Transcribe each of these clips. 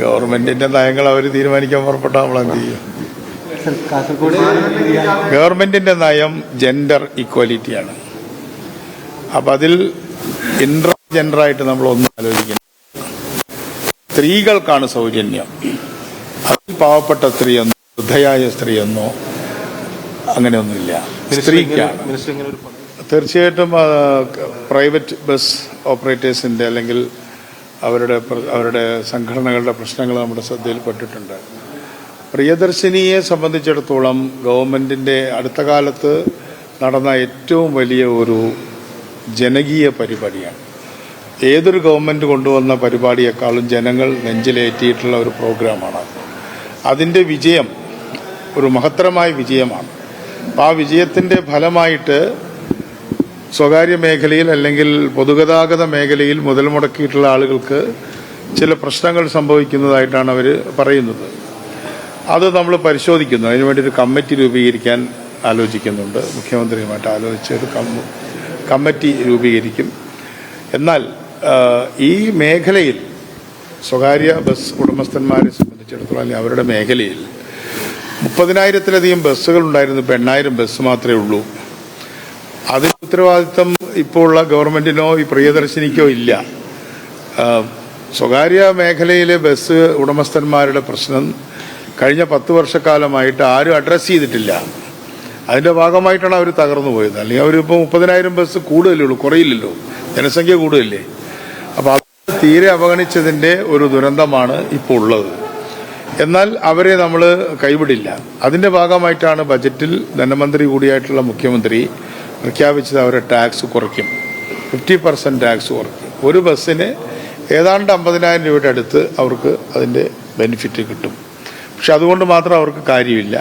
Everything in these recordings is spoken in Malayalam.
ഗവൺമെന്റിന്റെ നയങ്ങൾ അവർ തീരുമാനിക്കാൻ പുറപ്പെട്ട നമ്മൾ എന്ത് ചെയ്യും? ഗവൺമെന്റിന്റെ നയം ജെൻഡർ ഇക്വാലിറ്റിയാണ്. അപ്പൊ അതിൽ ജെൻഡറായിട്ട് നമ്മൾ ഒന്നും ആലോചിക്കണം. സ്ത്രീകൾക്കാണ് സൗജന്യം. അതിൽ പാവപ്പെട്ട സ്ത്രീയെന്നോ വൃദ്ധയായ സ്ത്രീയെന്നോ അങ്ങനെയൊന്നുമില്ല, സ്ത്രീക്കാണ്. തീർച്ചയായിട്ടും പ്രൈവറ്റ് ബസ് ഓപ്പറേറ്റേഴ്സിന്റെ അല്ലെങ്കിൽ അവരുടെ സംഘടനകളുടെ പ്രശ്നങ്ങൾ നമ്മുടെ ശ്രദ്ധയിൽപ്പെട്ടിട്ടുണ്ട്. പ്രിയദർശിനിയെ സംബന്ധിച്ചിടത്തോളം ഗവൺമെന്റിന്റെ അടുത്ത കാലത്ത് നടന്ന ഏറ്റവും വലിയ ഒരു ജനകീയ പരിപാടിയാണ്. ഏതൊരു ഗവൺമെന്റ് കൊണ്ടുവന്ന പരിപാടിയെക്കാളും ജനങ്ങൾ നെഞ്ചിലേറ്റിയിട്ടുള്ള ഒരു പ്രോഗ്രാമാണ്. അതിൻ്റെ വിജയം ഒരു മഹത്തരമായ വിജയമാണ്. അപ്പോൾ ആ വിജയത്തിൻ്റെ ഫലമായിട്ട് സ്വകാര്യ മേഖലയിൽ അല്ലെങ്കിൽ പൊതുഗതാഗത മേഖലയിൽ മുതൽ മുടക്കിയിട്ടുള്ള ആളുകൾക്ക് ചില പ്രശ്നങ്ങൾ സംഭവിക്കുന്നതായിട്ടാണ് അവർ പറയുന്നത്. അത് നമ്മൾ പരിശോധിക്കുന്നു. അതിനുവേണ്ടി ഒരു കമ്മിറ്റി രൂപീകരിക്കാൻ ആലോചിക്കുന്നുണ്ട്. മുഖ്യമന്ത്രിയുമായിട്ട് ആലോചിച്ച് ഒരു കമ്മിറ്റി രൂപീകരിക്കും. എന്നാൽ ഈ മേഖലയിൽ സ്വകാര്യ ബസ് ഉടമസ്ഥന്മാരെ സംബന്ധിച്ചിടത്തോളം അല്ലെങ്കിൽ അവരുടെ മേഖലയിൽ 30,000-ത്തിലധികം ബസ്സുകൾ ഉണ്ടായിരുന്നു. ഇപ്പോൾ 8,000 ബസ് മാത്രമേ ഉള്ളൂ. അതിന് ഉത്തരവാദിത്തം ഇപ്പോൾ ഉള്ള ഗവൺമെന്റിനോ ഈ പ്രിയദർശിനിക്കോ ഇല്ല. സ്വകാര്യ മേഖലയിലെ ബസ് ഉടമസ്ഥന്മാരുടെ പ്രശ്നം കഴിഞ്ഞ 10 വർഷക്കാലമായിട്ട് ആരും അഡ്രസ്സ് ചെയ്തിട്ടില്ല. അതിന്റെ ഭാഗമായിട്ടാണ് അവർ തകർന്നു പോയത്. അല്ലെങ്കിൽ അവരിപ്പോൾ 30,000 ബസ് കൂടുതലേ ഉള്ളൂ, കുറയില്ലല്ലോ, ജനസംഖ്യ കൂടുതലല്ലേ. അപ്പോൾ അത് തീരെ അവഗണിച്ചതിന്റെ ഒരു ദുരന്തമാണ് ഇപ്പോൾ ഉള്ളത്. എന്നാൽ അവരെ നമ്മൾ കൈവിടില്ല. അതിന്റെ ഭാഗമായിട്ടാണ് ബജറ്റിൽ ധനമന്ത്രി കൂടിയായിട്ടുള്ള മുഖ്യമന്ത്രി പ്രഖ്യാപിച്ചത് അവരെ ടാക്സ് കുറയ്ക്കും, 50% ടാക്സ് കുറയ്ക്കും. ഒരു ബസ്സിന് ഏതാണ്ട് 50,000 രൂപയുടെ അടുത്ത് അവർക്ക് അതിന്റെ ബെനിഫിറ്റ് കിട്ടും. പക്ഷെ അതുകൊണ്ട് മാത്രം അവർക്ക് കാര്യമില്ല.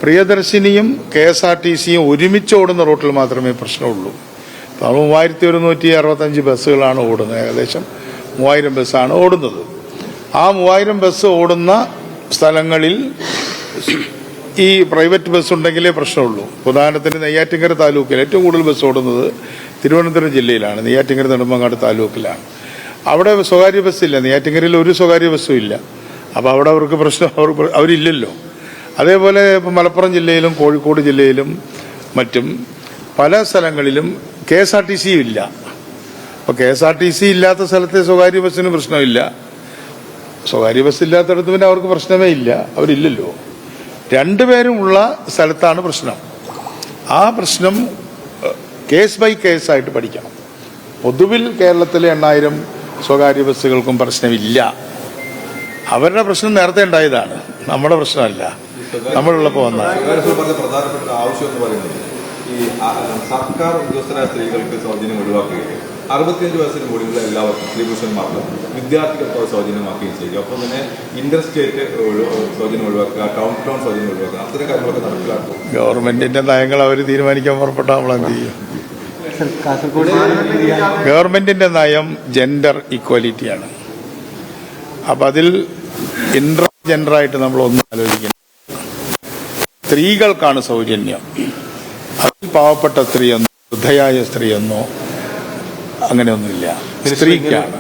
പ്രിയദർശിനിയും KSRTCയും ഒരുമിച്ച് ഓടുന്ന റൂട്ടിൽ മാത്രമേ പ്രശ്നമുള്ളൂ. നമ്മൾ 3165 ബസ്സുകളാണ് ഓടുന്നത്. ഏകദേശം 3000 ബസ്സാണ് ഓടുന്നത്. ആ 3000 ബസ് ഓടുന്ന സ്ഥലങ്ങളിൽ ഈ പ്രൈവറ്റ് ബസ് ഉണ്ടെങ്കിലേ പ്രശ്നമുള്ളൂ. ഉദാഹരണത്തിന് നെയ്യാറ്റിൻകര താലൂക്കിൽ ഏറ്റവും കൂടുതൽ ബസ് ഓടുന്നത് തിരുവനന്തപുരം ജില്ലയിലാണ്, നെയ്യാറ്റിൻകര നെടുമങ്ങാട് താലൂക്കിലാണ്. അവിടെ സ്വകാര്യ ബസ്സില്ല. നെയ്യാറ്റിൻകരയിൽ ഒരു സ്വകാര്യ ബസ്സും ഇല്ല. അപ്പോൾ അവിടെ അവർക്ക് പ്രശ്നം അവരില്ലല്ലോ. അതേപോലെ ഇപ്പം മലപ്പുറം ജില്ലയിലും കോഴിക്കോട് ജില്ലയിലും മറ്റും പല സ്ഥലങ്ങളിലും KSRTC ഇല്ല. അപ്പോൾ KSRTC ഇല്ലാത്ത സ്ഥലത്തെ സ്വകാര്യ ബസ്സിന് പ്രശ്നമില്ല. സ്വകാര്യ ബസ് ഇല്ലാത്തടത്ത് പിന്നെ അവർക്ക് പ്രശ്നമേ ഇല്ല, അവരില്ലല്ലോ. രണ്ടുപേരും ഉള്ള സ്ഥലത്താണ് പ്രശ്നം. ആ പ്രശ്നം കേസ് ബൈ കേസ് ആയിട്ട് പഠിക്കണം. പൊതുവിൽ കേരളത്തിലെ 8,000 സ്വകാര്യ ബസ്സുകൾക്കും പ്രശ്നമില്ല. അവരുടെ പ്രശ്നം നേരത്തെ ഉണ്ടായതാണ്, നമ്മുടെ പ്രശ്നമല്ല. നമ്മളുള്ളപ്പോൾ വന്ന പ്രധാനപ്പെട്ട ആവശ്യം എന്ന് പറയുന്നത് ഈ സർക്കാർ ഉദ്യോഗസ്ഥരായ സ്ത്രീകൾക്ക് സൗജന്യം ഒഴിവാക്കുകയും 65 വയസ്സിന് മുകളിലുള്ള എല്ലാവർക്കും സ്ത്രീ പുരുഷന്മാർക്കും വിദ്യാർത്ഥികൾക്ക് സൗജന്യമാക്കുകയും ചെയ്യുക. ഒപ്പം തന്നെ ഇന്റർ സ്റ്റേറ്റ് സൗജന്യം ഒഴിവാക്കുക, ടൗൺ സൗജന്യം ഒഴിവാക്കുക, അത്തരം കാര്യങ്ങളൊക്കെ നടപ്പിലാക്കും. ഗവൺമെന്റിന്റെ നയങ്ങൾ അവർ തീരുമാനിക്കാൻ പുറപ്പെട്ട നമ്മൾ എന്ത് ചെയ്യും? ഗവൺമെന്റിന്റെ നയം ജെൻഡർ ഇക്വാലിറ്റിയാണ്. അപ്പൊ അതിൽ ജെൻഡറായിട്ട് നമ്മൾ ഒന്നും ആലോചിക്കണം. സ്ത്രീകൾക്കാണ് സൗജന്യം. അതിൽ പാവപ്പെട്ട സ്ത്രീയെന്നോ വൃദ്ധയായ സ്ത്രീയെന്നോ അങ്ങനെയൊന്നുമില്ല, സ്ത്രീക്കാണ്.